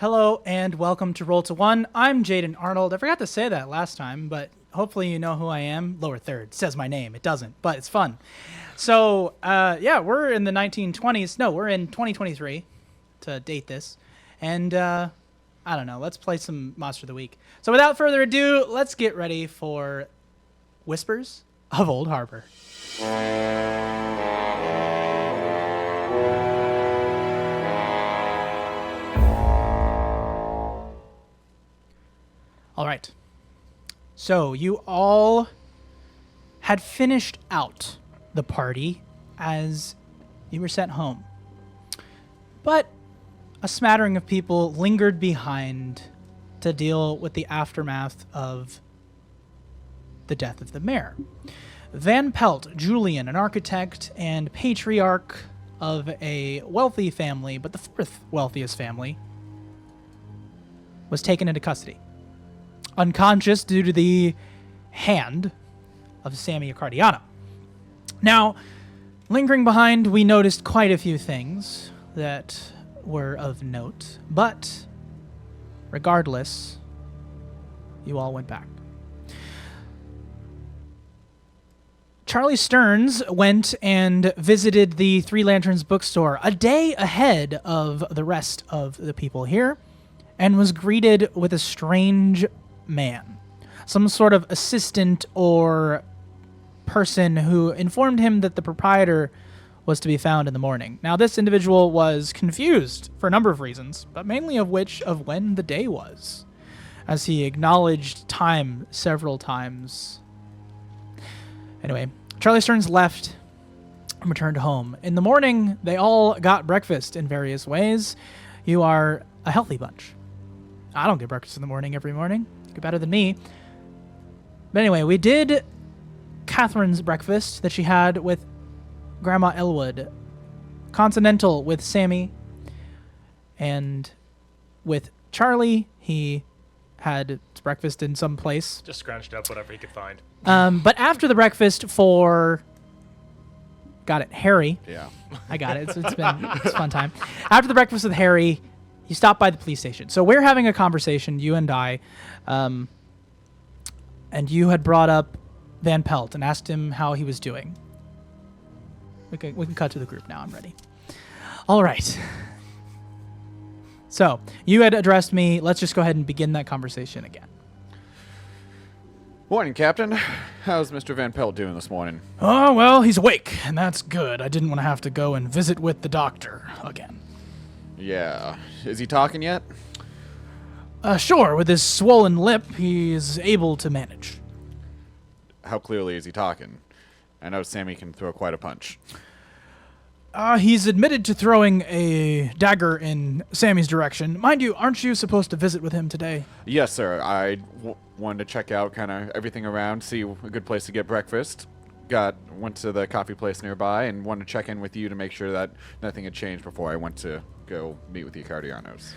Hello and welcome to Roll to One. I'm Jaden Arnold. I forgot to say that last time, but hopefully you know who I am. Lower third says my name. It doesn't, but it's fun. So, we're in the 1920s. No, we're in 2023 to date this. And, I don't know. Let's play some Monster of the Week. So without further ado, let's get ready for Whispers of Old Harbor. All right. So you all had finished out the party as you were sent home. But a smattering of people lingered behind to deal with the aftermath of the death of the mayor. Van Pelt, Julian, an architect and patriarch of a wealthy family, but the fourth wealthiest family, was taken into custody. Unconscious due to the hand of Sammy Accardiano. Now, lingering behind, we noticed quite a few things that were of note, but regardless, you all went back. Charlie Stearns went and visited the Three Lanterns bookstore a day ahead of the rest of the people here and was greeted with a strange man, some sort of assistant or person who informed him that the proprietor was to be found in the morning. Now, this individual was confused for a number of reasons, but mainly of when the day was, as he acknowledged time several times. Anyway, Charlie Stearns left and returned home. In the morning, they all got breakfast in various ways. You are a healthy bunch. I don't get breakfast in the morning every morning. You're better than me. But anyway, we did Catherine's breakfast that she had with Grandma Elwood. Continental with Sammy. And with Charlie, he had breakfast in some place. Just scrunched up whatever he could find. But after the breakfast for... Got it, Harry. Yeah. I got it. It's a fun time. After the breakfast with Harry, you stopped by the police station. So we're having a conversation, you and I, and you had brought up Van Pelt and asked him how he was doing. We can cut to the group now. I'm ready. All right. So you had addressed me. Let's just go ahead and begin that conversation again. Morning, Captain. How's Mr. Van Pelt doing this morning? Oh, well, he's awake, and that's good. I didn't want to have to go and visit with the doctor again. Yeah. Is he talking yet? Sure. With his swollen lip, he's able to manage. How clearly is he talking? I know Sammy can throw quite a punch. He's admitted to throwing a dagger in Sammy's direction. Mind you, aren't you supposed to visit with him today? Yes, sir. I wanted to check out kind of everything around, see a good place to get breakfast. Went to the coffee place nearby and wanted to check in with you to make sure that nothing had changed before I went to go meet with the Accardianos.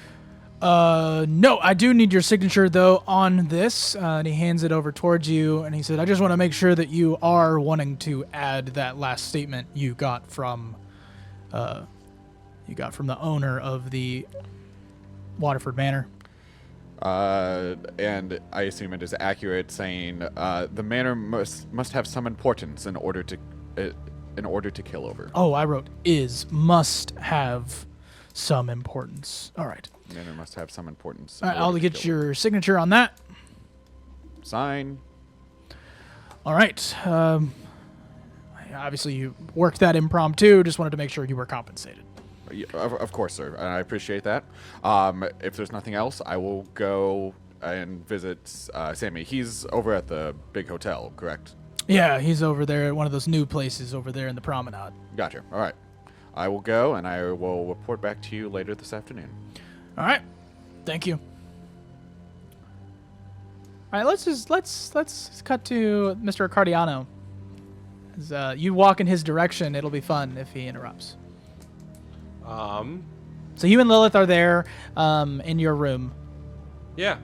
No, I do need your signature, though, on this. And he hands it over towards you, and he said, I just want to make sure that you are wanting to add that last statement you got from the owner of the Waterford Manor. And I assume it is accurate, saying the manor must have some importance in order to kill over. Oh, I wrote must have some importance. All right. Manor must have some importance. All right, I'll get your signature on that. Sign. All right. Obviously, you worked that impromptu. Just wanted to make sure you were compensated. Yeah, of course, sir. I appreciate that. If there's nothing else, I will go and visit Sammy. He's over at the big hotel, correct? Yeah, he's over there at one of those new places over there in the promenade. Gotcha. All right. I will go, and I will report back to you later this afternoon. All right. Thank you. All right, let's cut to Mr. Accardiano. As you walk in his direction, it'll be fun if he interrupts. So you and Lilith are there in your room. Yeah.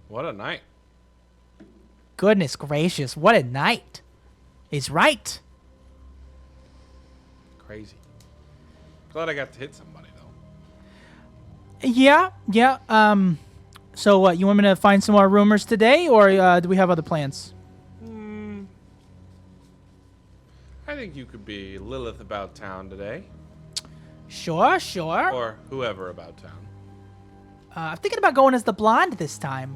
What a night. Goodness gracious, what a night. He's right. Crazy. Glad I got to hit somebody, though. Yeah, yeah. So what? You want me to find some more rumors today, or do we have other plans? I think you could be Lilith about town today. Sure, sure. Or whoever about town. I'm thinking about going as the blonde this time.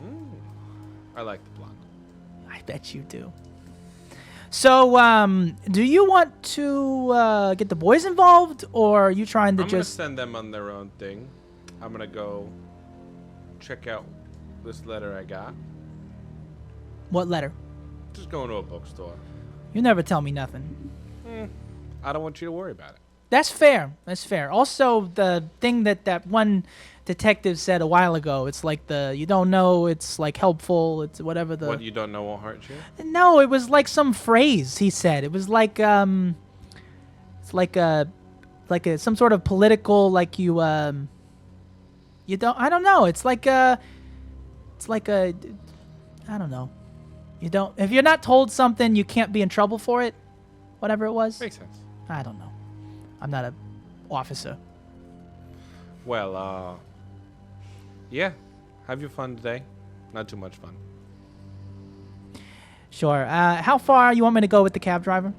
I like the blonde. I bet you do. So, do you want to get the boys involved, or are you trying to I'm gonna just... send them on their own thing. I'm gonna go check out this letter I got. What letter? Just going to a bookstore. You never tell me nothing. I don't want you to worry about it. That's fair. That's fair. Also, the thing that one detective said a while ago, it's like you don't know, it's like helpful, it's whatever the... What you don't know won't hurt you? No, it was like some phrase he said. It was like, it's like some sort of political, like you don't, I don't know. It's like I don't know. You don't, if you're not told something, you can't be in trouble for it. Whatever it was. Makes sense. I don't know. I'm not a officer. Well, yeah. Have your fun today. Not too much fun. Sure. How far you want me to go with the cab driver?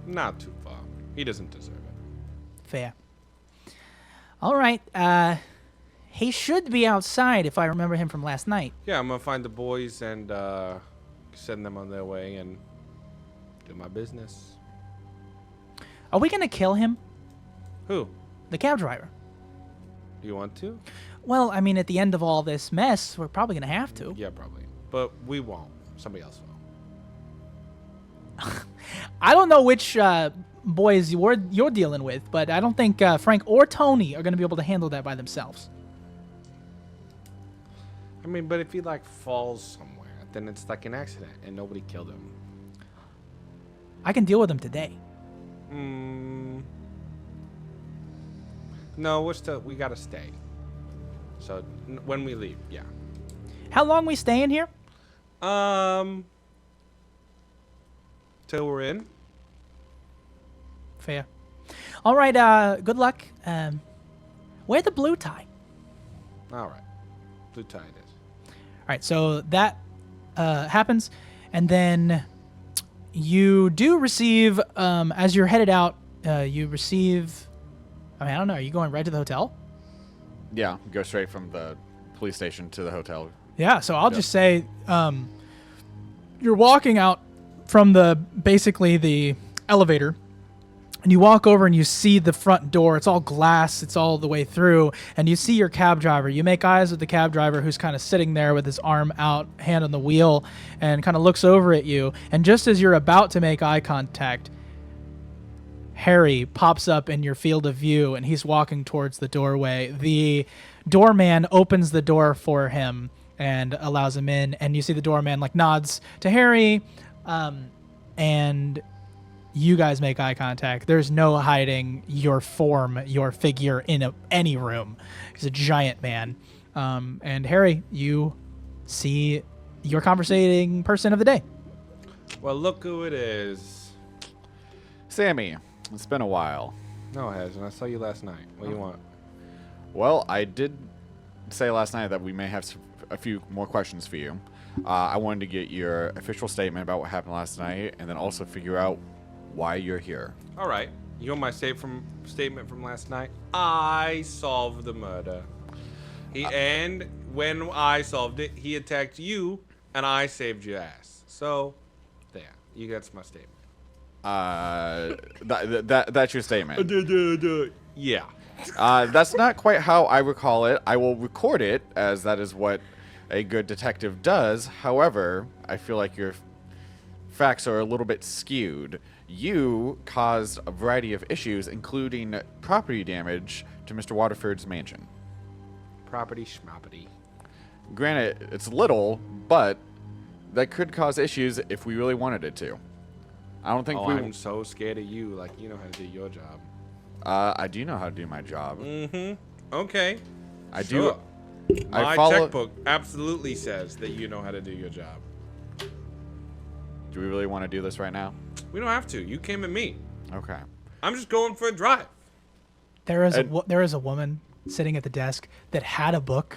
Not too far. He doesn't deserve it. Fair. All right. He should be outside if I remember him from last night. Yeah, I'm gonna find the boys and send them on their way and do my business. Are we gonna kill him? Who? The cab driver. Do you want to? Well, I mean, at the end of all this mess, we're probably gonna have to. Yeah, probably. But we won't. Somebody else will. I don't know which boys you're dealing with, but I don't think Frank or Tony are gonna be able to handle that by themselves. I mean, but if he like falls somewhere, then it's like an accident and nobody killed him. I can deal with him today. No, we gotta stay. So when we leave, yeah. How long we staying here? Till we're in. Fair. All right. Good luck. Wear the blue tie. All right. Blue tie it is. All right, so that happens, and then you do receive, as you're headed out, you receive, I mean, I don't know, are you going right to the hotel? Yeah, go straight from the police station to the hotel. Yeah, so I'll just say, you're walking out from basically the elevator, and you walk over and you see the front door. It's all glass. It's all the way through. And you see your cab driver. You make eyes with the cab driver who's kind of sitting there with his arm out, hand on the wheel, and kind of looks over at you. And just as you're about to make eye contact, Harry pops up in your field of view, and he's walking towards the doorway. The doorman opens the door for him and allows him in. And you see the doorman like nods to Harry, and you guys make eye contact. There's no hiding your form, your figure in any room. He's a giant man. And Harry, you see your conversating person of the day. Well, look who it is. Sammy, it's been a while. No, it hasn't. I saw you last night. What do you want? Well, I did say last night that we may have a few more questions for you. I wanted to get your official statement about what happened last night, and then also figure out why you're here. All right. You want my statement from last night? I solved the murder. And when I solved it, he attacked you, and I saved your ass. So, there. That's my statement. That's your statement. Yeah. That's not quite how I recall it. I will record it, as that is what a good detective does. However, I feel like your facts are a little bit skewed. You caused a variety of issues, including property damage to Mr. Waterford's mansion. Property schmoppity. Granted, it's little, but that could cause issues if we really wanted it to. I don't think I'm so scared of you. Like, you know how to do your job. I do know how to do my job. Mm-hmm. Okay. I sure. do. My checkbook absolutely says that you know how to do your job. Do we really want to do this right now? We don't have to. You came at me. Okay. I'm just going for a drive. There is a woman sitting at the desk that had a book,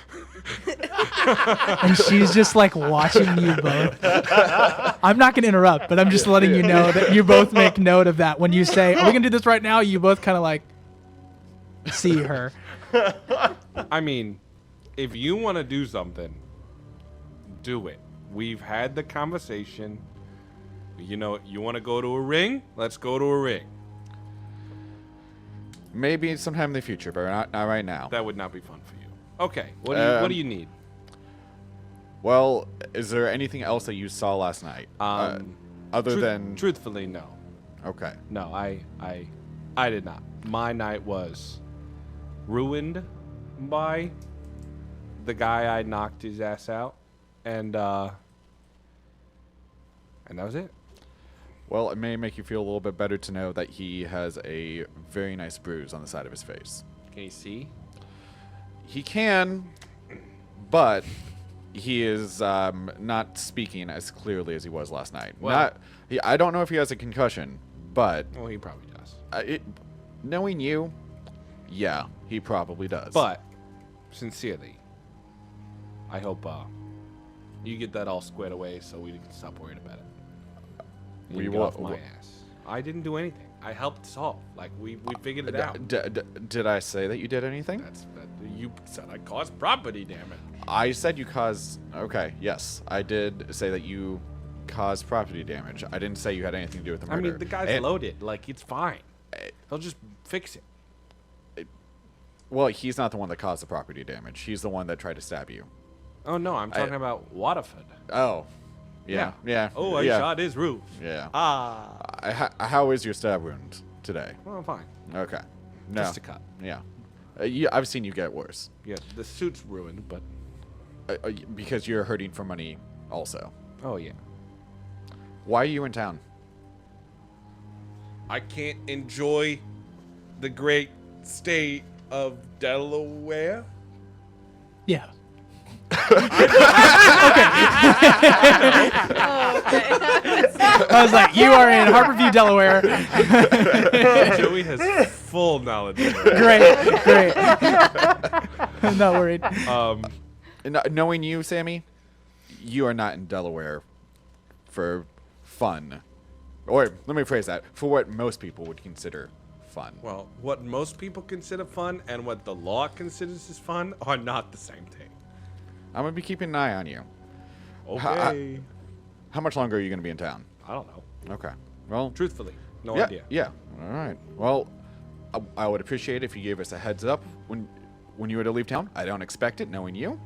and she's just like watching you both. I'm not gonna interrupt, but I'm just letting you know that you both make note of that when you say, "Are we gonna do this right now?" You both kind of like see her. I mean, if you want to do something, do it. We've had the conversation. You know, you want to go to a ring? Let's go to a ring. Maybe sometime in the future, but not right now. That would not be fun for you. Okay, what do you need? Well, is there anything else that you saw last night? Other than... Truthfully, no. Okay. No, I did not. My night was ruined by the guy I knocked his ass out, and that was it. Well, it may make you feel a little bit better to know that he has a very nice bruise on the side of his face. Can you see? He can, but he is not speaking as clearly as he was last night. Well, I don't know if he has a concussion, but well, he probably does. knowing you, yeah, he probably does. But sincerely, I hope you get that all squared away so we can stop worrying about it. You We can get will- off my ass. I didn't do anything. I helped solve. Like we figured it out. Did I say that you did anything? You said I caused property damage. I said you caused... Okay, yes. I did say that you caused property damage. I didn't say you had anything to do with the I murder. mean, the guy's loaded. Like it's fine. He'll just fix it. Well, he's not the one that caused the property damage. He's the one that tried to stab you. Oh no, I'm talking about Waterford. Oh. Yeah. Oh, I yeah. shot his roof. Yeah. Ah. How is your stab wound today? Well, fine. Okay. No. Just a cut. Yeah. I've seen you get worse. Yeah, the suit's ruined, but Because you're hurting for money also. oh yeah. Why are you in town? I can't enjoy the great state of Delaware. Yeah. I was like, you are in Harborview, Delaware. Joey has full knowledge of it. Great. I'm not worried. Knowing you, Sammy, you are not in Delaware for fun. Or let me phrase that, for what most people would consider fun. Well, what most people consider fun and what the law considers as fun are not the same thing. I'm going to be keeping an eye on you. Okay. How much longer are you going to be in town? I don't know. Okay. Well, Truthfully, no yeah, idea. Yeah. All right. Well, I would appreciate it if you gave us a heads up when you were to leave town. I don't expect it, knowing you.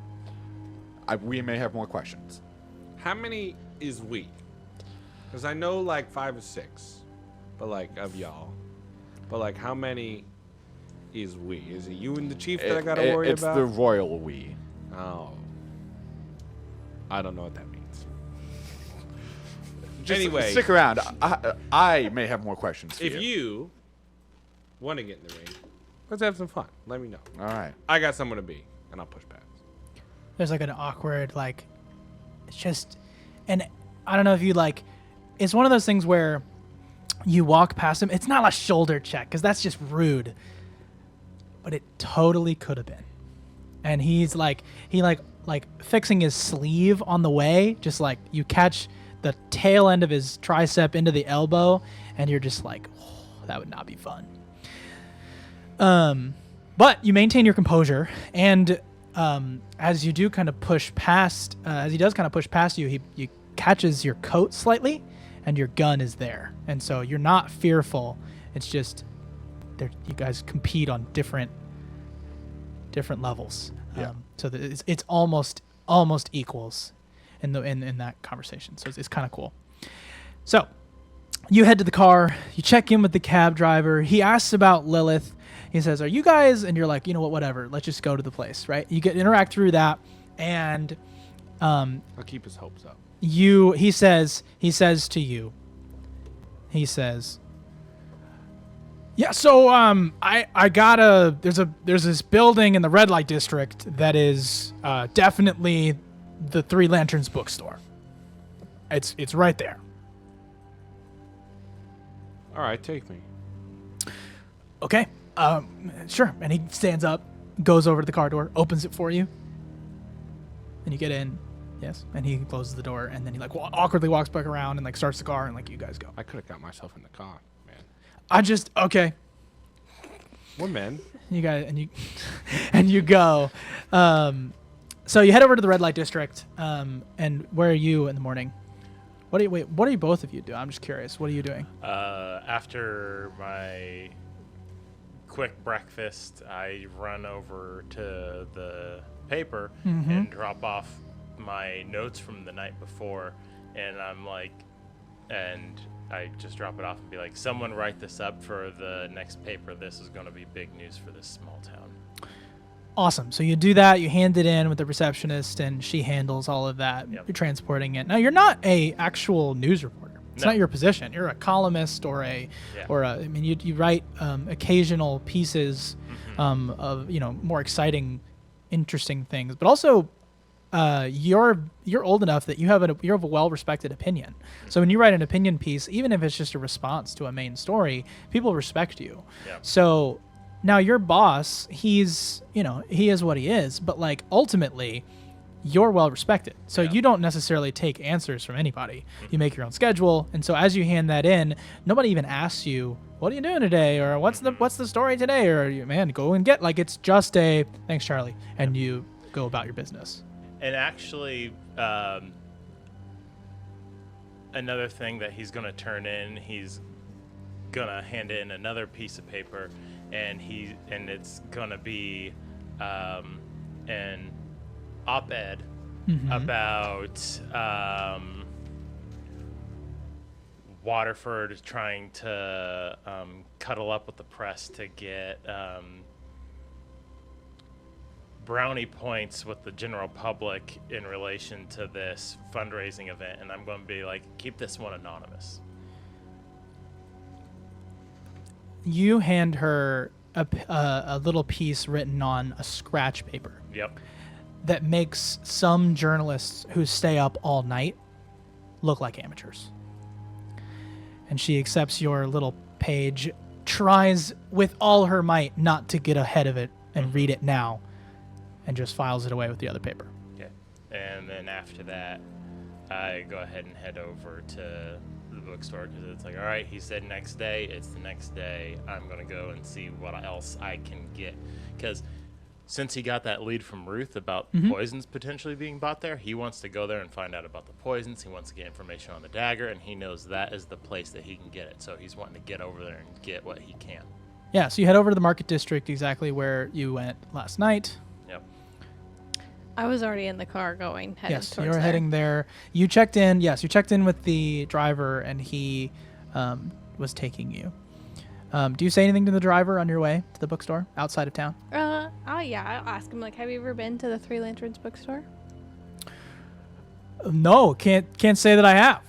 We may have more questions. How many is we? Because I know like 5 or 6, but like of y'all. But like, how many is we? Is it you and the chief that I gotta worry it's about? the royal we. Oh. I don't know what that means. Just Anyway. stick around. I may have more questions for If you want to get in the ring, let's have some fun. Let me know. All right. I got someone to be, and I'll push past. There's like an awkward, like, it's just, and I don't know if you like, it's one of those things where you walk past him. It's not a shoulder check because that's just rude, but it totally could have been. And he's like, fixing his sleeve on the way, just like you catch the tail end of his tricep into the elbow, and you're just like, oh, that would not be fun. But you maintain your composure, and as you do kind of push past, as he does kind of push past you, he catches your coat slightly, and your gun is there, and so you're not fearful. It's just you guys compete on different levels. Yeah. So that it's almost equals in that conversation. So it's kind of cool. So you head to the car. You check in with the cab driver. He asks about Lilith. He says, "Are you guys?" And you're like, "You know what? Whatever. Let's just go to the place." Right? You interact through that, and I'll keep his hopes up. he says to you. He says, "Yeah, so I got there's this building in the red light district that is definitely the Three Lanterns bookstore. It's right there." All right, take me. Okay. Sure. And he stands up, goes over to the car door, opens it for you, and you get in. Yes. And he closes the door, and then he like awkwardly walks back around and like starts the car, and like you guys go. I could have got myself in the car, man. Okay. We're men. You guys and you and you go. So you head over to the red light district. And where are you in the morning? What are you both of you doing? I'm just curious. What are you doing? After my quick breakfast, I run over to the paper and drop off my notes from the night before, and I just drop it off and be like, someone write this up for the next paper. This is going to be big news for this small town. Awesome. So you do that. You hand it in with the receptionist, and she handles all of that. Yep. You're transporting it. Now, you're not a actual news reporter. It's No. not your position. You're a columnist I mean, you write occasional pieces of, more exciting, interesting things. But also, you're old enough that you have a well-respected opinion. So when you write an opinion piece, even if it's just a response to a main story, people respect you. Yeah. So now your boss, he is what he is, but like ultimately you're well respected. So Yeah. you don't necessarily take answers from anybody. You make your own schedule. And so as you hand that in, nobody even asks you, what are you doing today? Or what's the story today? Or man, go and get, like, it's just a thanks, Charlie. And you go about your business. And actually, another thing that he's going to turn in, he's going to hand in another piece of paper, and it's going to be an op-ed about Waterford trying to cuddle up with the press to get brownie points with the general public in relation to this fundraising event, and I'm going to be like, keep this one anonymous. You hand her a little piece written on a scratch paper Yep. that makes some journalists who stay up all night look like amateurs. And she accepts your little page, tries with all her might not to get ahead of it and read it now, and just files it away with the other paper. Okay. And then after that, I go ahead and head over to the bookstore, because it's like, all right, he said next day. It's the next day. I'm going to go and see what else I can get. Because since he got that lead from Ruth about poisons potentially being bought there, he wants to go there and find out about the poisons. He wants to get information on the dagger, and he knows that is the place that he can get it. So he's wanting to get over there and get what he can. Yeah, so you head over to the market district, exactly where you went last night. Yep. I was already in the car heading Yes, towards you were there. heading there. You checked in. Yes, you checked in with the driver, and he was taking you. Do you say anything to the driver on your way to the bookstore outside of town? Yeah, I'll ask him, like, have you ever been to the Three Lanterns bookstore? No, can't say that I have.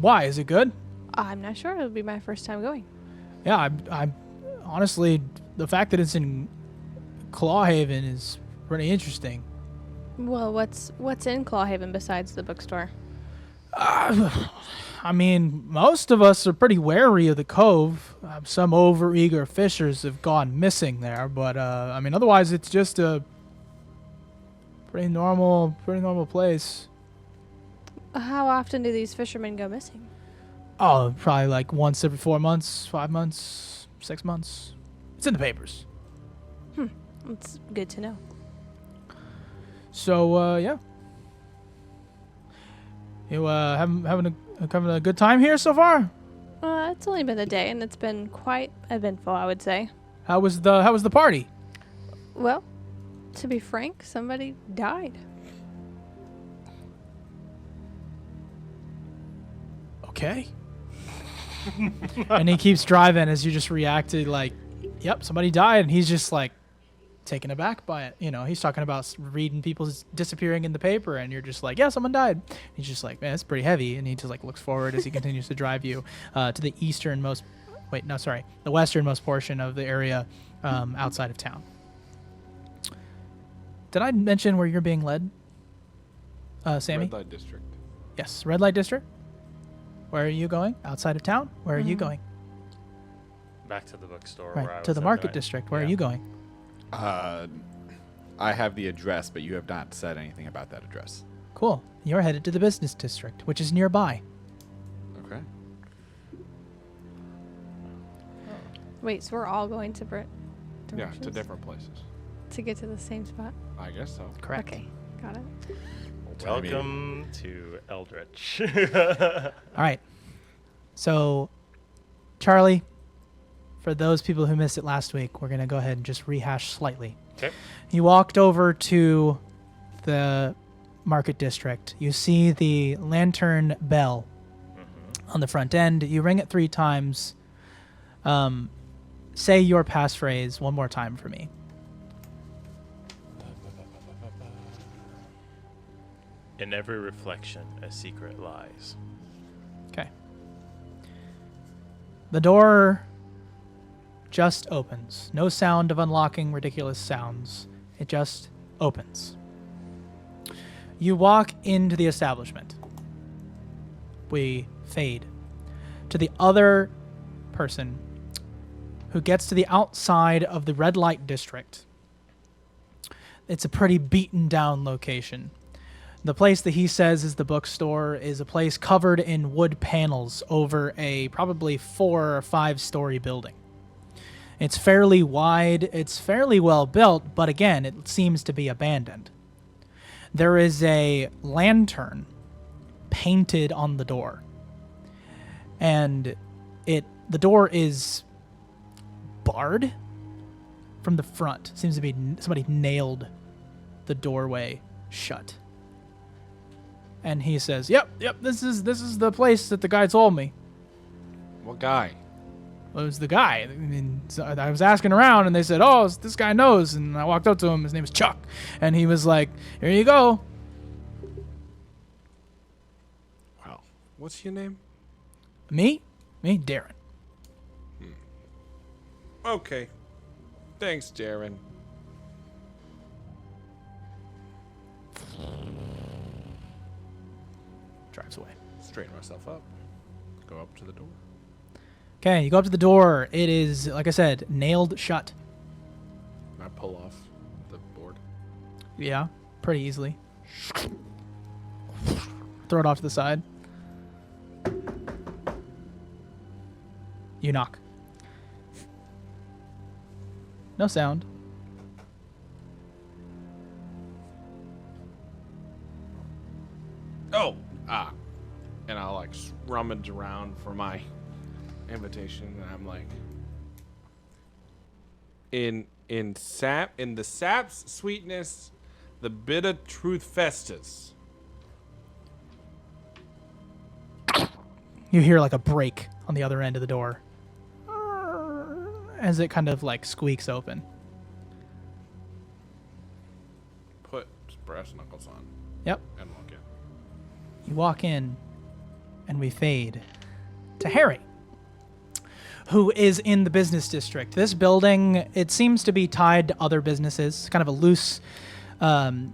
Why? Is it good? I'm not sure. It'll be my first time going. Yeah, I'm honestly, the fact that it's in Clawhaven is pretty interesting. Well, what's in Clawhaven besides the bookstore? I mean, most of us are pretty wary of the cove. Some overeager fishers have gone missing there, but I mean, otherwise it's just a pretty normal place. How often do these fishermen go missing? Oh, probably like once every 4 months, 5 months, 6 months. It's in the papers. It's good to know. So yeah, you having a good time here so far? It's only been a day, and it's been quite eventful, I would say. How was the party? Well, to be frank, somebody died. Okay. And he keeps driving as you just reacted like, yep, somebody died, and he's just like taken aback by it. You know, he's talking about reading people's disappearing in the paper, and you're just like, yeah, someone died. He's just like, man, it's pretty heavy, and he just like looks forward as he continues to drive you to the westernmost portion of the area outside of town. Did I mention where you're being led, Sammy? Red light district. Yes, red light district. Where are you going? Outside of town? Where are you going? Back to the bookstore. Right, where I to was the at market tonight. district. Where are Yeah. you going? I have the address, but you have not said anything about that address. Cool. You're headed to the business district, which is nearby. Okay. Wait, so we're all going to Yeah, to directions different places. to get to the same spot? I guess so. Correct. Okay, got it. Welcome to Eldritch. All right. So, Charlie, for those people who missed it last week, we're going to go ahead and just rehash slightly. Okay. You walked over to the market district. You see the lantern bell on the front end. You ring it 3 times. Say your passphrase one more time for me. In every reflection, a secret lies. Okay. The door just opens. No sound of unlocking ridiculous sounds. It just opens. You walk into the establishment. We fade to the other person who gets to the outside of the red light district. It's a pretty beaten down location. The place that he says is the bookstore is a place covered in wood panels over a probably 4 or 5 story building. It's fairly wide, it's fairly well built, but again, it seems to be abandoned. There is a lantern painted on the door. And the door is barred from the front. Seems to be somebody nailed the doorway shut. And he says, "Yep, this is the place that the guy told me." What guy? Well, it was the guy. I mean, so I was asking around, and they said, "Oh, this guy knows." And I walked up to him. His name is Chuck, and he was like, "Here you go." Wow. What's your name? Me, Darren. Okay. Thanks, Darren. Drives away. Straighten myself up. Go up to the door. Okay, you go up to the door. It is, like I said, nailed shut. I pull off the board. Yeah, pretty easily. Throw it off to the side. You knock. No sound. Oh! And I'll like rummage around for my invitation, and I'm like, in the sap's sweetness, the bitter truth festers. You hear like a break on the other end of the door as it kind of like squeaks open. Put brass knuckles on Yep. and walk in. You walk in, and we fade to Harry, who is in the business district. This building, it seems to be tied to other businesses, kind of a loose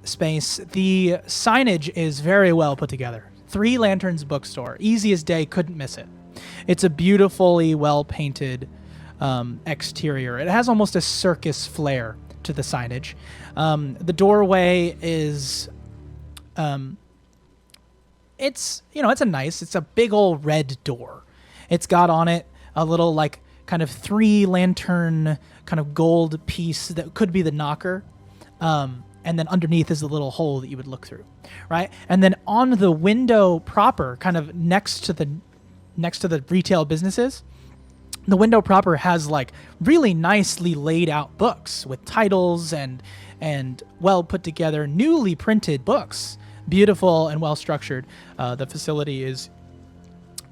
space. The signage is very well put together. 3 Lanterns Bookstore. Easy as day, couldn't miss it. It's a beautifully well-painted exterior. It has almost a circus flair to the signage. The doorway is... it's a big old red door. It's got on it a little like kind of 3 lantern kind of gold piece that could be the knocker. And then underneath is a little hole that you would look through, right? And then on the window proper, kind of next to the retail businesses, the window proper has like really nicely laid out books with titles and well put together, newly printed books. Beautiful and well structured. The facility is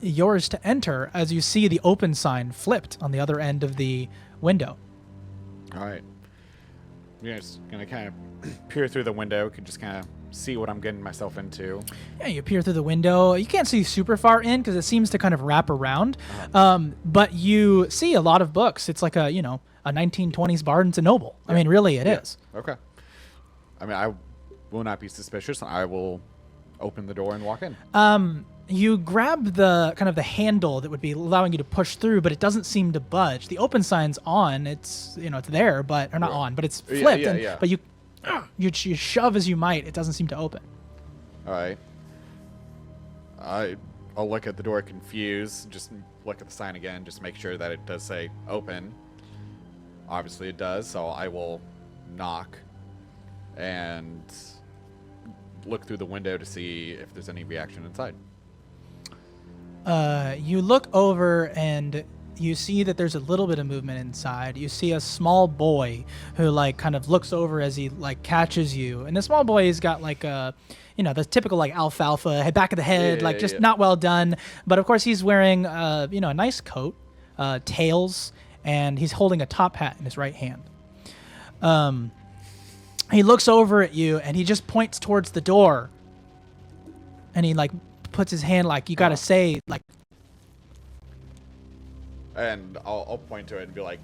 yours to enter as you see the open sign flipped on the other end of the window. All right. I'm just gonna kind of peer through the window, can just kind of see what I'm getting myself into. Yeah, you peer through the window. You can't see super far in because it seems to kind of wrap around. But you see a lot of books. It's like a 1920s Barnes and Noble. I mean, really, it is. Okay. I mean, I will not be suspicious. I will open the door and walk in. You grab the kind of the handle that would be allowing you to push through, but it doesn't seem to budge. The open sign's on. It's it's there, but or not on, but it's flipped. Yeah. But you shove as you might, it doesn't seem to open. All right. I'll look at the door confused. Just look at the sign again. Just make sure that it does say open. Obviously it does. So I will knock and look through the window to see if there's any reaction inside. You look over and you see that there's a little bit of movement inside. You see a small boy who like kind of looks over as he like catches you. And the small boy has got like a, the typical like alfalfa back of the head, just not well done. But of course he's wearing, a nice coat, tails, and he's holding a top hat in his right hand. He looks over at you and he just points towards the door. And he like puts his hand like, you got to say like, and I'll point to it and be like,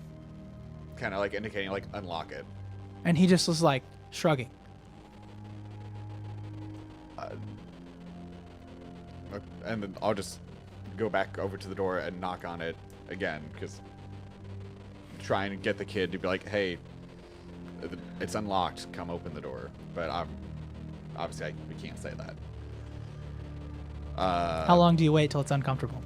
kind of like indicating like unlock it. And he just was like shrugging. And then I'll just go back over to the door and knock on it again, because trying to get the kid to be like, hey, it's unlocked, come open the door. But obviously we can't say that. How long do you wait till it's uncomfortable?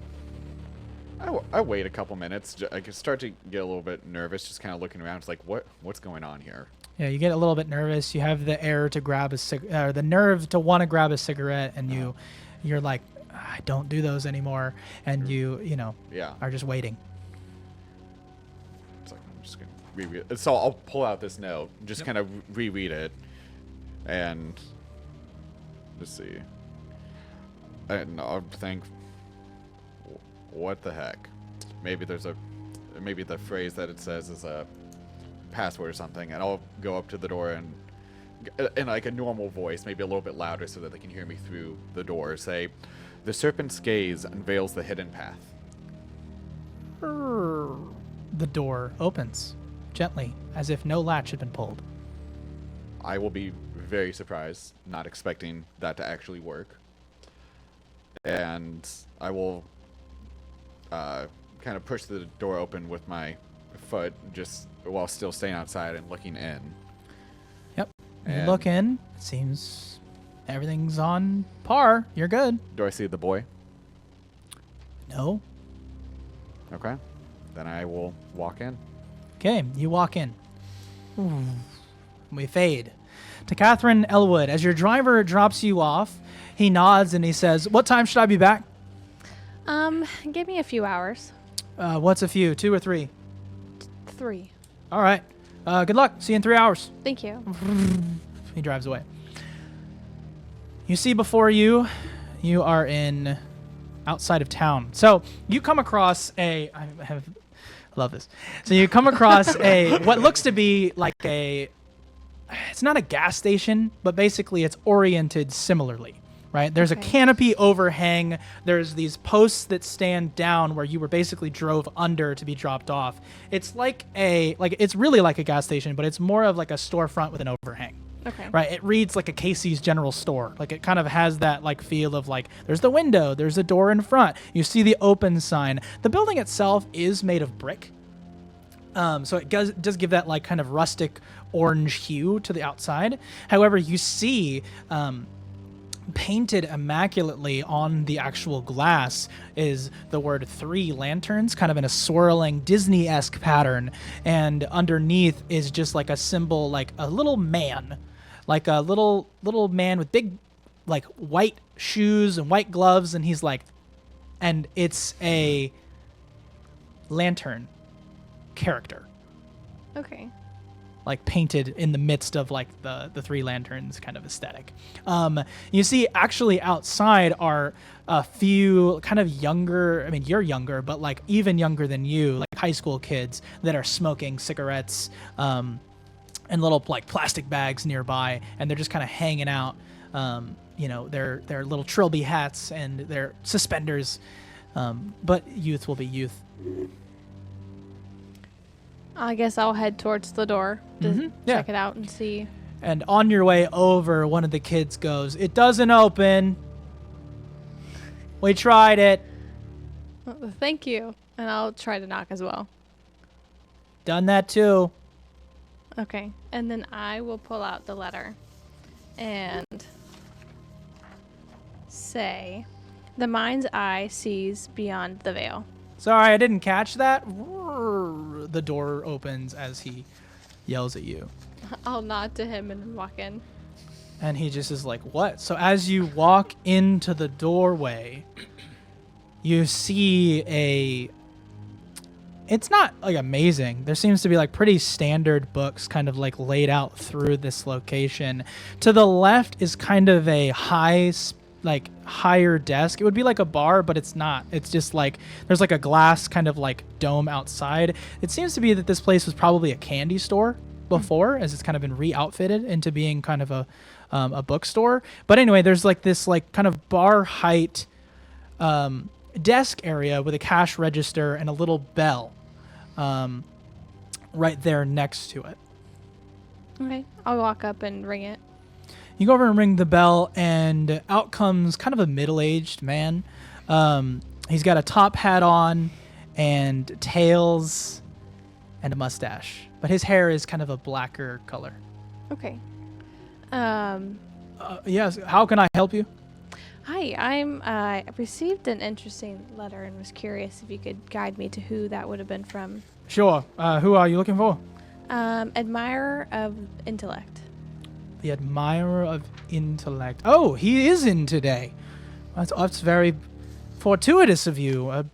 I wait a couple minutes. I can start to get a little bit nervous, just kind of looking around. It's like, what's going on here? Yeah, you get a little bit nervous. You have the air to grab the nerve to want to grab a cigarette, and you're like, I don't do those anymore, and you are just waiting. It's like, I'm just gonna reread it. So I'll pull out this note, just kind of reread it, and let's see. And I'll think, what the heck? Maybe the phrase that it says is a password or something, and I'll go up to the door and in like a normal voice, maybe a little bit louder so that they can hear me through the door, say, the serpent's gaze unveils the hidden path. The door opens gently, as if no latch had been pulled. I will be very surprised, not expecting that to actually work. And I will kind of push the door open with my foot, just while still staying outside and looking in. Yep. You And look in. It seems everything's on par. You're good. do I see the boy? No. Okay. Then I will walk in. Okay, you walk in. We fade to Catherine Elwood. As your driver drops you off, he nods and he says, what time should I be back? Give me a few hours. What's a few? 2 or 3? 3. All right. Good luck. See you in 3 hours. Thank you. He drives away. You see before you are in outside of town. So you come across I love this. So you come across what looks to be like it's not a gas station, but basically it's oriented similarly, right? There's a canopy overhang. There's these posts that stand down where you were basically drove under to be dropped off. It's it's really like a gas station, but it's more of like a storefront with an overhang. Okay. Right. It reads like a Casey's General Store. Like it kind of has that like feel of like there's the window, there's a door in front. You see the open sign. The building itself is made of brick. So it does give that like kind of rustic orange hue to the outside. However, you see painted immaculately on the actual glass is the word 3 lanterns, kind of in a swirling Disney-esque pattern. And underneath is just like a symbol, like a little man, like a little man with big like white shoes and white gloves. And he's like, and it's a lantern character. Okay. Like painted in the midst of like the 3 lanterns kind of aesthetic. You see actually outside are a few kind of younger, I mean, you're younger, but like even younger than you, like high school kids that are smoking cigarettes and little like plastic bags nearby. And they're just kind of hanging out, their little trilby hats and their suspenders. But youth will be youth. I guess I'll head towards the door to check it out and see. And on your way over, one of the kids goes, "It doesn't open." We tried it. Well, thank you. And I'll try to knock as well. Done that too. Okay. And then I will pull out the letter and say, "The mind's eye sees beyond the veil." Sorry, I didn't catch that. The door opens as he yells at you. I'll nod to him and walk in. And he just is like, what? So as you walk into the doorway, you see it's not like amazing. There seems to be like pretty standard books kind of like laid out through this location. To the left is kind of a higher desk. It would be like a bar, but it's not. It's just like there's like a glass kind of like dome outside. It seems to be that this place was probably a candy store before, as it's kind of been re-outfitted into being kind of a bookstore. But anyway, there's like this like kind of bar height desk area with a cash register and a little bell right there next to it. Okay. I'll walk up and ring it. You go over and ring the bell, and out comes kind of a middle-aged man. He's got a top hat on and tails and a mustache, but his hair is kind of a blacker color. Okay. Yes, how can I help you? Hi, I received an interesting letter and was curious if you could guide me to who that would have been from. Sure. Who are you looking for? Admirer of intellect. The admirer of intellect. Oh, he is in today. That's very fortuitous of you.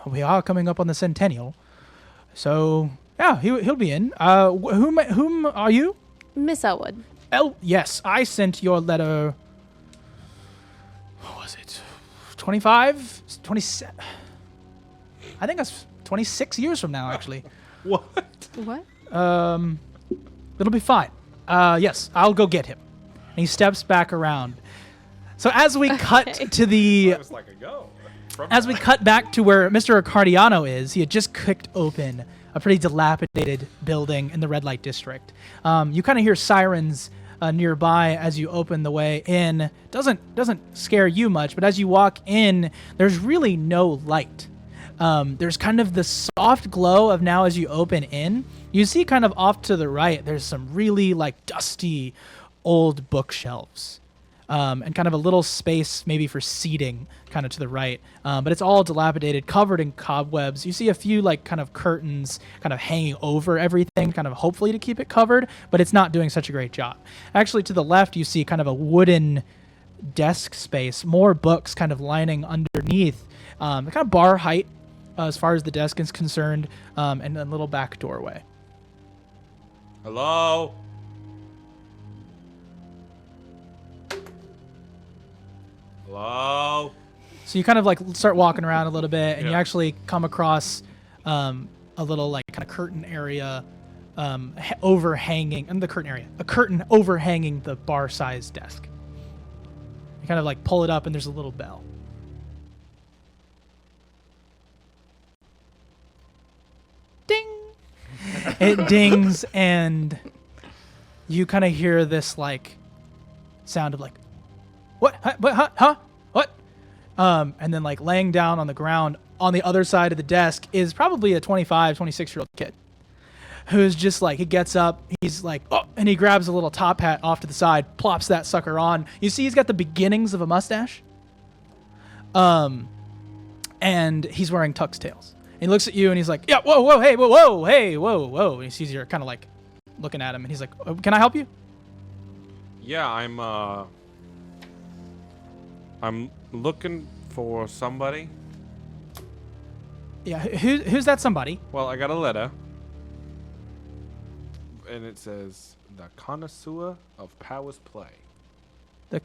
We are coming up on the centennial. So, yeah, he'll be in. Whom are you? Miss Elwood. Oh, yes, I sent your letter. What was it? 25? 27? I think that's 26 years from now, actually. What? What? It'll be fine. Yes, I'll go get him. And he steps back around. So as we cut to the... It's like a go. As we cut back to where Mr. Accardiano is, he had just kicked open a pretty dilapidated building in the red light district. You kind of hear sirens nearby as you open the way in. Doesn't scare you much, but as you walk in, there's really no light. There's kind of the soft glow of now as you open in. You see kind of off to the right, there's some really like dusty old bookshelves. And kind of a little space maybe for seating kind of to the right. But it's all dilapidated, covered in cobwebs. You see a few like kind of curtains kind of hanging over everything, kind of hopefully to keep it covered, but it's not doing such a great job. Actually, to the left, you see kind of a wooden desk space, more books kind of lining underneath, kind of bar height as far as the desk is concerned, and a little back doorway. Hello? Hello? So you kind of like start walking around a little bit, and you Yeah. actually come across a little like kind of curtain area overhanging, and the curtain area, a curtain overhanging the bar-sized desk. You kind of like pull it up, and there's a little bell. Ding! It dings, and you kind of hear this like sound of like, what? Huh? What? And then like laying down on the ground on the other side of the desk is probably a 25, 26-year-old kid who's just like, he gets up, he's like, oh, and he grabs a little top hat off to the side, plops that sucker on. You see he's got the beginnings of a mustache. And he's wearing tux tails. And he looks at you and he's like, yeah, whoa, hey, whoa, hey, whoa. And he sees you're kind of like looking at him, and he's like, oh, can I help you? Yeah, I'm looking for somebody. Yeah, who's that somebody? Well, I got a letter. And it says, the connoisseur of Powers Play. The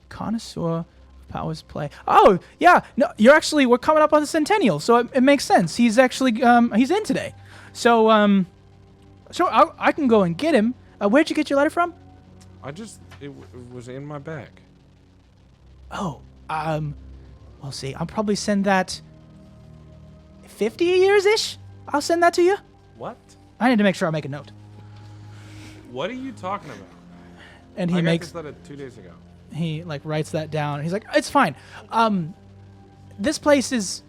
connoisseur of Powers Play. Oh, yeah. No, we're coming up on the centennial, so it makes sense. He's actually, he's in today. So, I can go and get him. Where'd you get your letter from? It was in my bag. Oh, we'll see. I'll probably send that 50 years-ish. I'll send that to you. What? I need to make sure I make a note. What are you talking about? And I he got makes, this letter 2 days ago. he like writes that down. He's like, it's fine. this place is...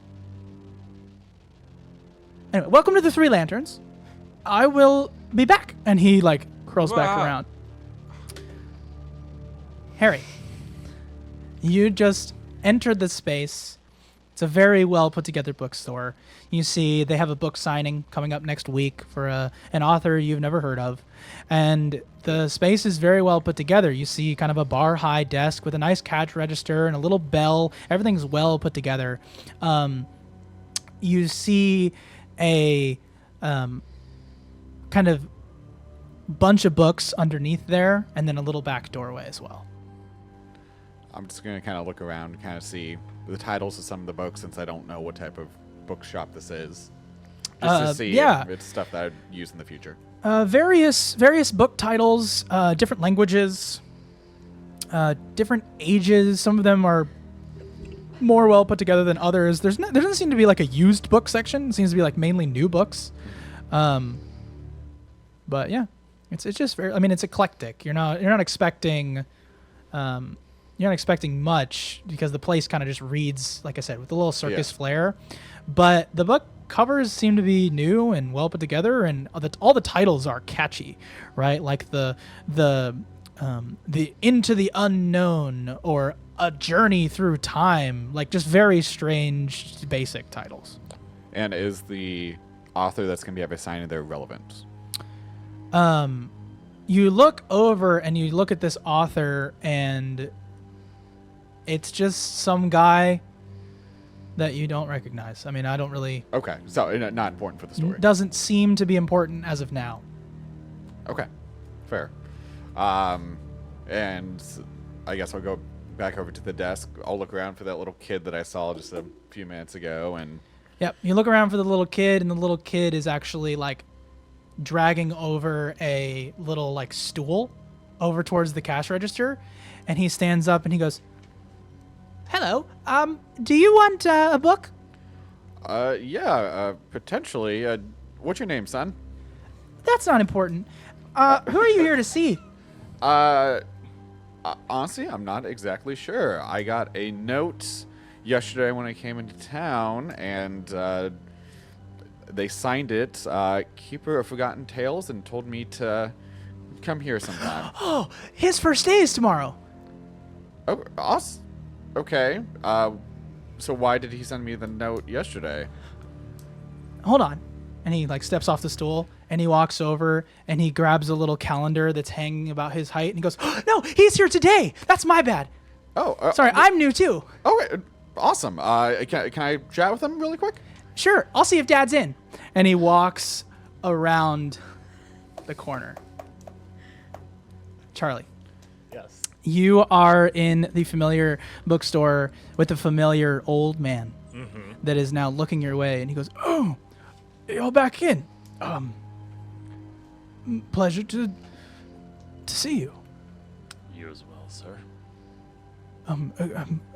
Anyway, welcome to the Three Lanterns. I will be back. And he, like, curls back Wow. around. Harry, you just entered the space. It's a very well put together bookstore. You see they have a book signing coming up next week for an author you've never heard of. And the space is very well put together. You see kind of a bar high desk with a nice cash register and a little bell. Everything's well put together. You see a kind of bunch of books underneath there, and then a little back doorway as well. I'm just going to kind of look around and kind of see the titles of some of the books since I don't know what type of bookshop this is. Just to see yeah. if it's stuff that I'd use in the future. Various book titles, different languages, different ages. Some of them are more well put together than others. There doesn't seem to be like a used book section. It seems to be like mainly new books. But yeah, it's just very. I mean, it's eclectic. You're not expecting. You're not expecting much because the place kind of just reads, like I said, with a little circus flair. But the book covers seem to be new and well put together, and all the titles are catchy, right? Like the Into the Unknown or A Journey Through Time, like just very strange, basic titles. And is the author that's going to be assigned there relevant? You look over and you look at this author, and it's just some guy that you don't recognize. I mean, I don't really... Okay, so not important for the story. Doesn't seem to be important as of now. Okay, fair. And I guess I'll go back over to the desk. I'll look around for that little kid that I saw just a few minutes ago, and... Yep, you look around for the little kid, and the little kid is actually, like, dragging over a little, like, stool over towards the cash register, and he stands up and he goes, "Hello, do you want a book?" Yeah, potentially. What's your name, son? That's not important. Who are you here to see? Honestly, I'm not exactly sure. I got a note yesterday when I came into town, and they signed it, Keeper of Forgotten Tales, and told me to come here sometime. Oh, his first day is tomorrow. Oh, awesome. Okay. So why did he send me the note yesterday? Hold on. And he, like, steps off the stool, and he walks over, and he grabs a little calendar that's hanging about his height, and he goes, "Oh, no, he's here today. That's my bad. Oh, Sorry, I'm new too." Okay, awesome. Can I chat with him really quick? "Sure, I'll see if Dad's in." And he walks around the corner. Charlie, Yes. you are in the familiar bookstore with the familiar old man that is now looking your way, and he goes, "Oh, you're back in. Pleasure to see you. You as well, sir.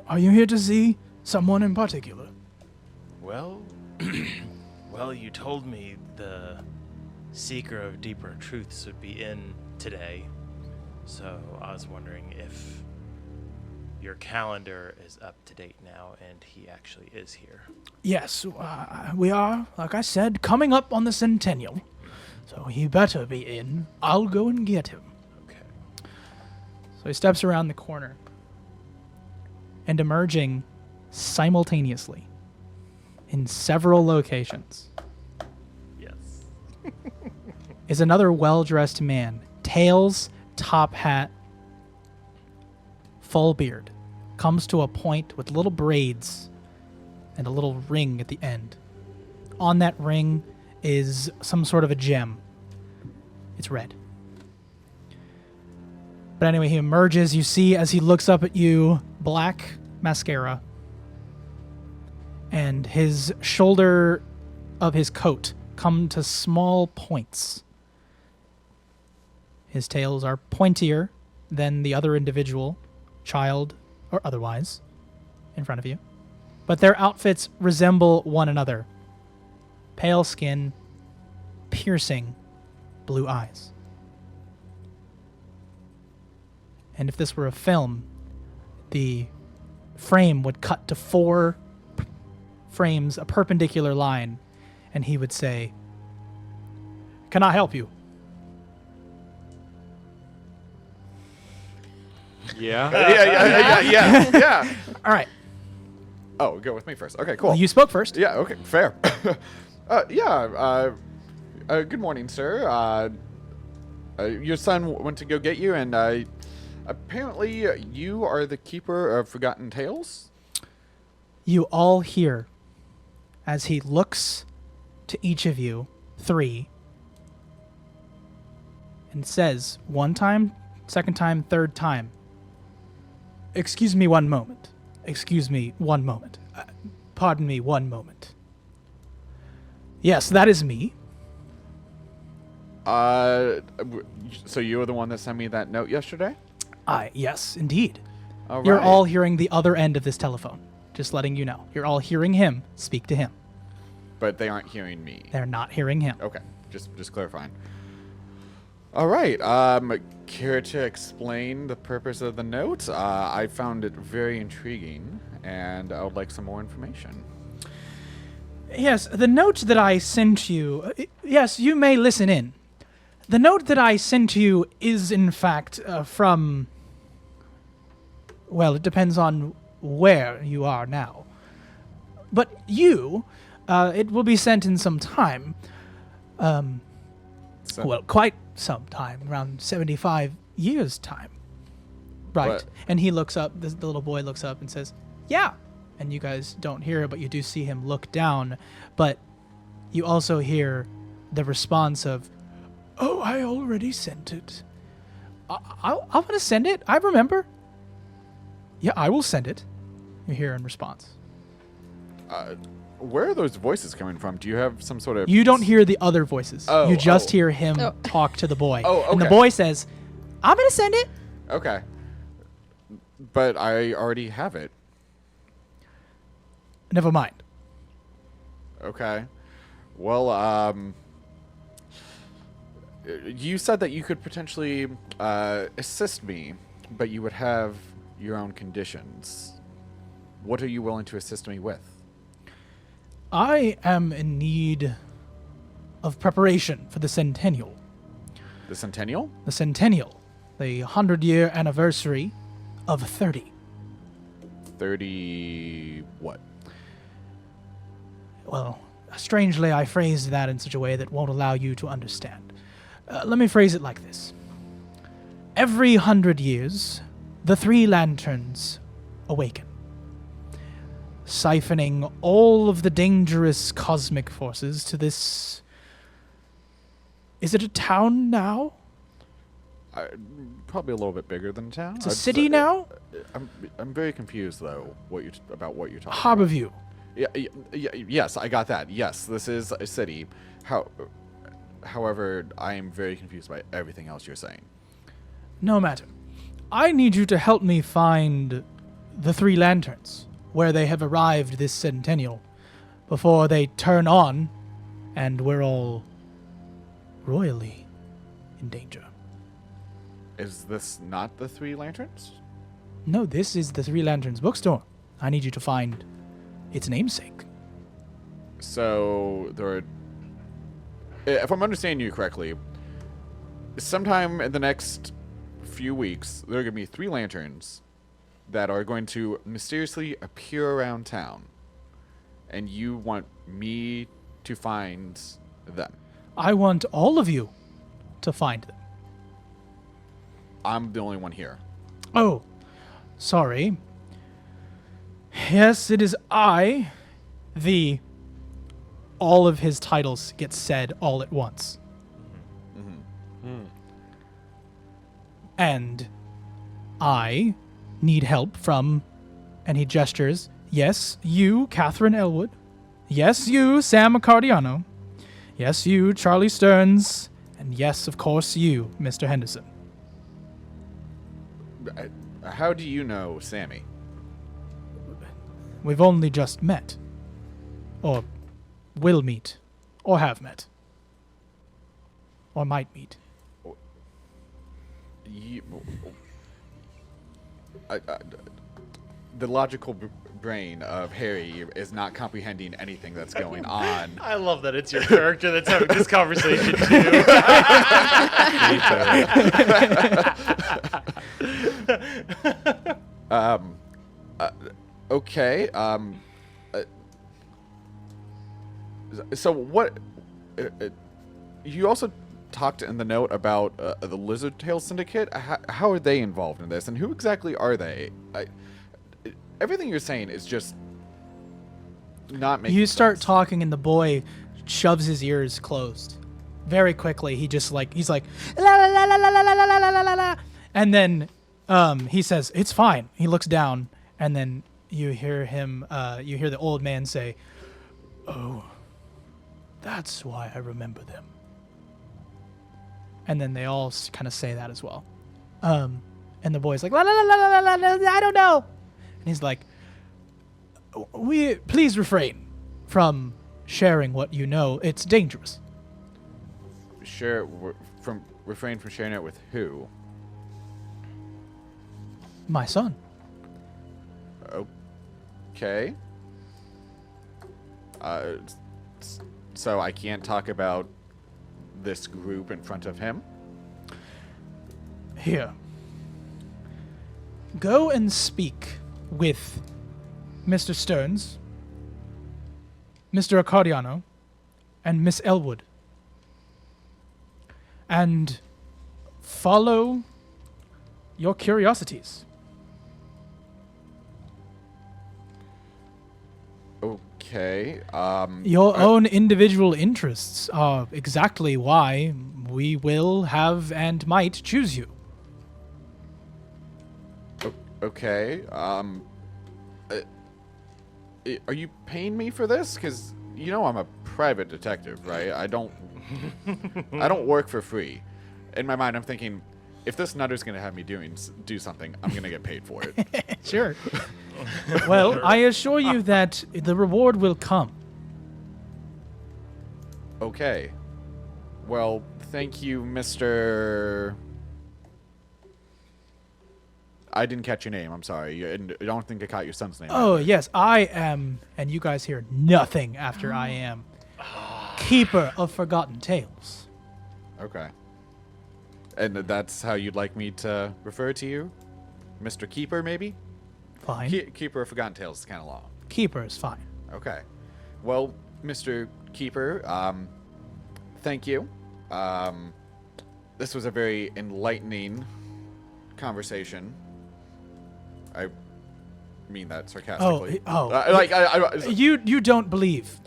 Are you here to see someone in particular?" Well, well, you told me the Seeker of Deeper Truths would be in today, so I was wondering if your calendar is up to date now and he actually is here. Yes, we are, like I said, coming up on the centennial. So he better be in. I'll go and get him. Okay. So he steps around the corner. And emerging simultaneously in several locations Yes. is another well-dressed man. Tails, top hat, full beard. Comes to a point with little braids and a little ring at the end. On that ring is some sort of a gem. It's red. But anyway, he emerges. You see, as he looks up at you, black mascara. And his shoulder of his coat come to small points. His tails are pointier than the other individual, child or otherwise, in front of you. But their outfits resemble one another. Pale skin, piercing blue eyes. And if this were a film, the frame would cut to 4 frames a perpendicular line, and he would say, "Can I help you?" Yeah. Yeah. All right. Oh, go with me first. Okay, cool. Well, you spoke first. Yeah, okay, fair. Good morning, sir. Your son went to go get you, and apparently you are the keeper of Forgotten Tales? You all hear as he looks to each of you, 3, and says 1 time, 2nd time, 3rd time, "Excuse me 1 moment. Excuse me 1 moment. Pardon me 1 moment. Yes, that is me. So you were the one that sent me that note yesterday? Yes, indeed. All You're right. all hearing the other end of this telephone. Just letting you know. You're all hearing him speak to him. But they aren't hearing me. They're not hearing him. Okay, just clarifying. All right. Care to explain the purpose of the note? I found it very intriguing, and I would like some more information. Yes, the note that I sent you. Yes, you may listen in. The note that I sent you is, in fact, from. Well, it depends on where you are now. But you, it will be sent in some time. Well, quite some time, around 75 years' time. Right. What? And he looks up, the little boy looks up and says, "Yeah." And you guys don't hear it, but you do see him look down. But you also hear the response of, "Oh, I already sent it. I'm going to send it. I remember. Yeah, I will send it." You hear in response. Where are those voices coming from? Do you have some sort of... You don't hear the other voices. Oh, you just oh. hear him Oh. talk to the boy. Oh, And the okay. boy says, "I'm going to send it." Okay. But I already have it. Never mind. Okay. Well, you said that you could potentially assist me, but you would have your own conditions. What are you willing to assist me with? I am in need of preparation for the centennial. The Centennial? The centennial. The 100-year anniversary of 30. 30... what? Well, strangely, I phrased that in such a way that won't allow you to understand. Let me phrase it like this. Every 100 years, the 3 lanterns awaken, siphoning all of the dangerous cosmic forces to this... Is it a town now? Probably a little bit bigger than town. It's a city now? I'm very confused though. About what you're talking Harborview. about. Yes, I got that. Yes, this is a city. However, I am very confused by everything else you're saying. No matter. I need you to help me find the 3 lanterns, where they have arrived this centennial, before they turn on, and we're all royally in danger. Is this not the 3 lanterns? No, this is the 3 Lanterns bookstore. I need you to find its namesake. So there are, if I'm understanding you correctly, sometime in the next few weeks, there are going to be 3 lanterns that are going to mysteriously appear around town, and you want me to find them. I want all of you to find them. I'm the only one here. Oh, sorry. Yes, it is I. All of his titles get said all at once. And I need help from, and he gestures, yes, you, Catherine Elwood. Yes, you, Sam Accardiano. Yes, you, Charlie Stearns. And yes, of course, you, Mr. Henderson. How do you know Sammy? We've only just met. Or will meet. Or have met. Or might meet. the logical brain of Harry is not comprehending anything that's going on. I love that it's your character that's having this conversation too. Okay. So what? You also talked in the note about the Lizard Tail Syndicate. How are they involved in this, and who exactly are they? Everything you're saying is just not making You start sense. talking, and the boy shoves his ears closed. Very quickly, he's like la la la la la la la la la la la, and then he says it's fine. He looks down, and then you hear the old man say, "Oh, that's why I remember them." And then they all kind of say that as well. And the boy's like, la la la la la la la, I don't know. And he's like, please refrain from sharing what you know. It's dangerous. Refrain from sharing it with who? My son. Okay. So I can't talk about this group in front of him? Here. Go and speak with Mr. Stearns, Mr. Accordiano, and Miss Elwood. And follow your curiosities. Okay. Your own individual interests are exactly why we will have and might choose you. Okay. Are you paying me for this? Because you know I'm a private detective, right? I don't work for free. In my mind, I'm thinking, if this nutter's gonna have me do something, I'm gonna get paid for it. Sure. Well, I assure you that the reward will come. Okay. Well, thank you, Mr. I didn't catch your name. I'm sorry. I don't think I caught your son's name. Oh, yes, I am, and you guys hear nothing after I am, Keeper of Forgotten Tales. Okay. And that's how you'd like me to refer to you? Mr. Keeper, maybe? Fine. Keeper of Forgotten Tales is kind of long. Keeper is fine. Okay. Well, Mr. Keeper, thank you. This was a very enlightening conversation. I mean that sarcastically. You don't believe.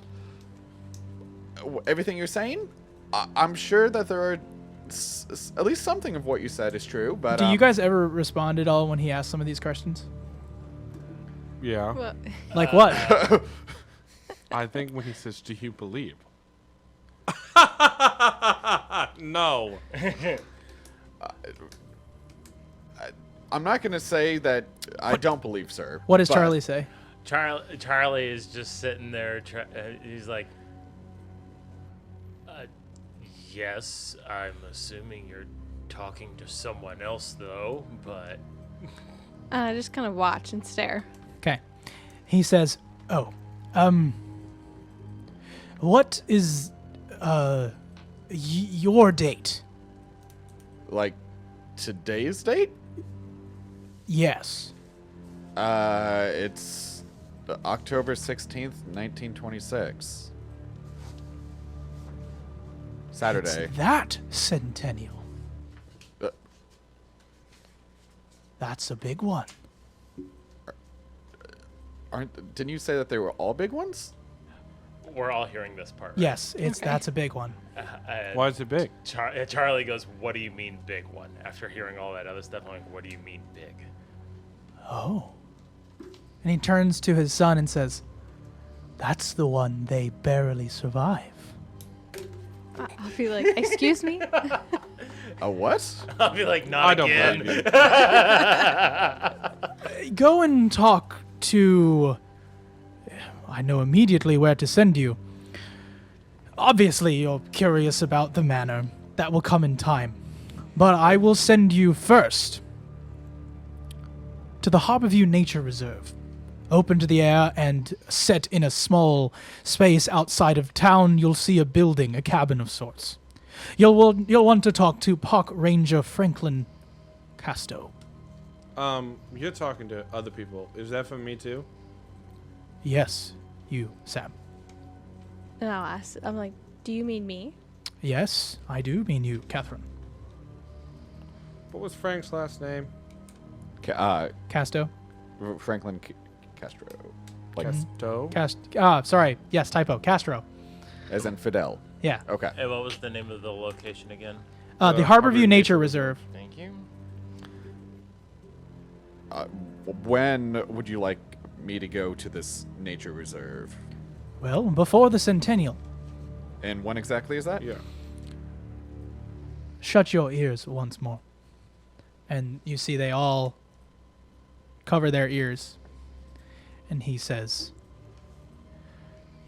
Everything you're saying? I'm sure that there are at least something of what you said is true, but Do you guys ever respond at all when he asked some of these questions? Yeah. Well, Like what? I think when he says, "Do you believe?" No. I'm not going to say that I don't believe, sir. What does but- Charlie say? Charlie is just sitting there. He's like, yes, I'm assuming you're talking to someone else, though, but... just kind of watch and stare. Okay. He says, what is, your date? Like, today's date? Yes. It's October 16th, 1926. Saturday. It's that centennial. Uh, That's a big one. Didn't you say that they were all big ones? We're all hearing this part, right? Yes, Okay. that's a big one. Why is it big? Charlie goes, what do you mean big one? After hearing all that other stuff, I'm like, what do you mean big? Oh. And he turns to his son and says, that's the one they barely survive. I'll be like, excuse me? A what? I'll be like, not I don't again. believe you. Go and talk to... I know immediately where to send you. Obviously, you're curious about the manor. That will come in time. But I will send you first to the Harborview Nature Reserve. Open to the air and set in a small space outside of town, you'll see a building, a cabin of sorts. You'll want to talk to Park Ranger Franklin Casto. You're talking to other people. Is that for me too? Yes, you, Sam. And I'll ask, I'm like, do you mean me? Yes, I do mean you, Catherine. What was Frank's last name? Casto? Franklin Castro. Like, Casto? Sorry. Yes, typo. Castro. as in Fidel. Yeah. Okay. Hey, what was the name of the location again? The Harborview Nature Reserve. Thank you. When would you like me to go to this nature reserve? Well, before the centennial. And when exactly is that? Yeah. Shut your ears once more. And you see they all cover their ears. And he says,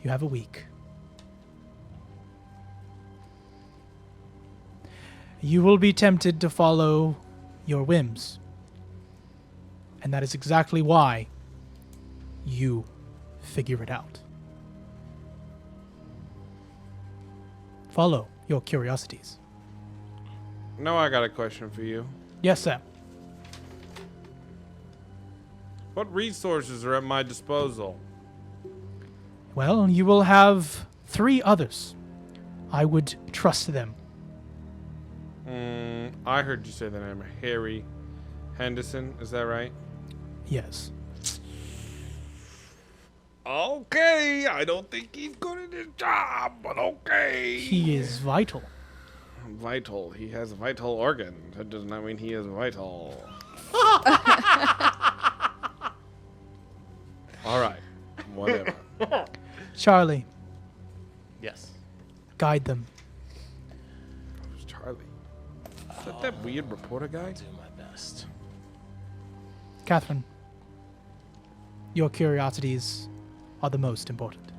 you have a week. You will be tempted to follow your whims. And that is exactly why you figure it out. Follow your curiosities. Now I got a question for you. Yes, Sam. What resources are at my disposal? Well, you will have 3 others. I would trust them. I heard you say the name Harry Henderson. Is that right? Yes. Okay, I don't think he's good at his job, but okay. He is vital. Vital. He has a vital organ. That does not mean he is vital. All right. Whatever. Charlie, Yes. guide them. Who's Charlie? Is that weird reporter guy? Do my best. Catherine, your curiosities are the most important.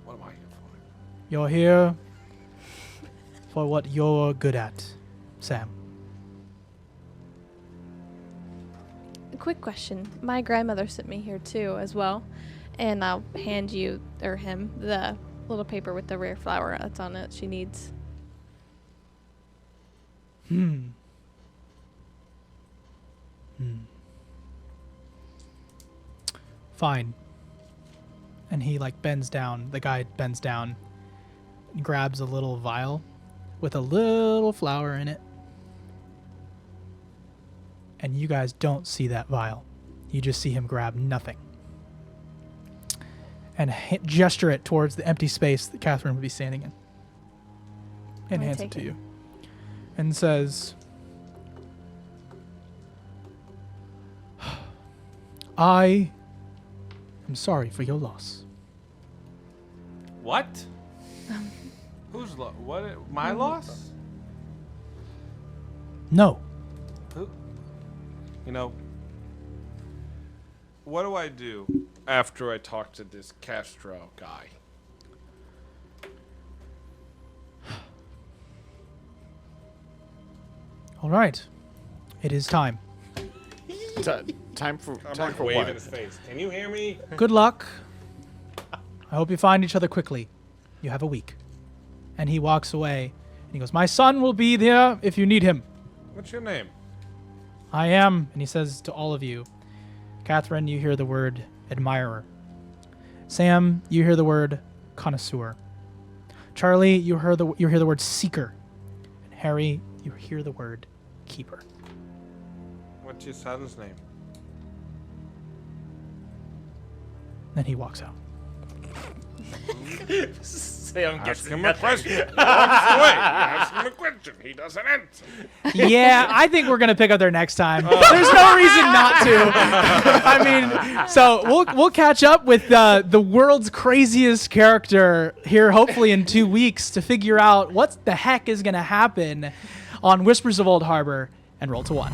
What am I here for? You're here for what you're good at, Sam. A quick question. My grandmother sent me here too, as well. And I'll hand you, or him, the little paper with the rare flower that's on it she needs. Fine. And he bends down. The guy bends down, grabs a little vial with a little flower in it. And you guys don't see that vial. You just see him grab nothing. And gesture it towards the empty space that Catherine would be standing in. And I hands it take to it. you. And says, I am sorry for your loss. What? Whose loss? What? My loss? No. Who? You know, what do I do after I talk to this Castro guy? All right. It is time. Time for I'm time like for waving what? his face. Can you hear me? Good luck. I hope you find each other quickly. You have a week. And he walks away. And he goes, my son will be there if you need him. What's your name? I am. And he says to all of you, Catherine, you hear the word admirer. Sam, you hear the word connoisseur. Charlie, you hear the word seeker. And Harry, you hear the word keeper. What's your son's name? Then he walks out. Sam Ask gets him a nothing. question. He walks away. Ask him a question. He doesn't answer. Yeah, I think we're gonna pick up there next time. There's no reason not to. I mean, so we'll catch up with the world's craziest character here, hopefully in 2 weeks, to figure out what the heck is gonna happen on Whispers of Old Harbor and Roll to 1.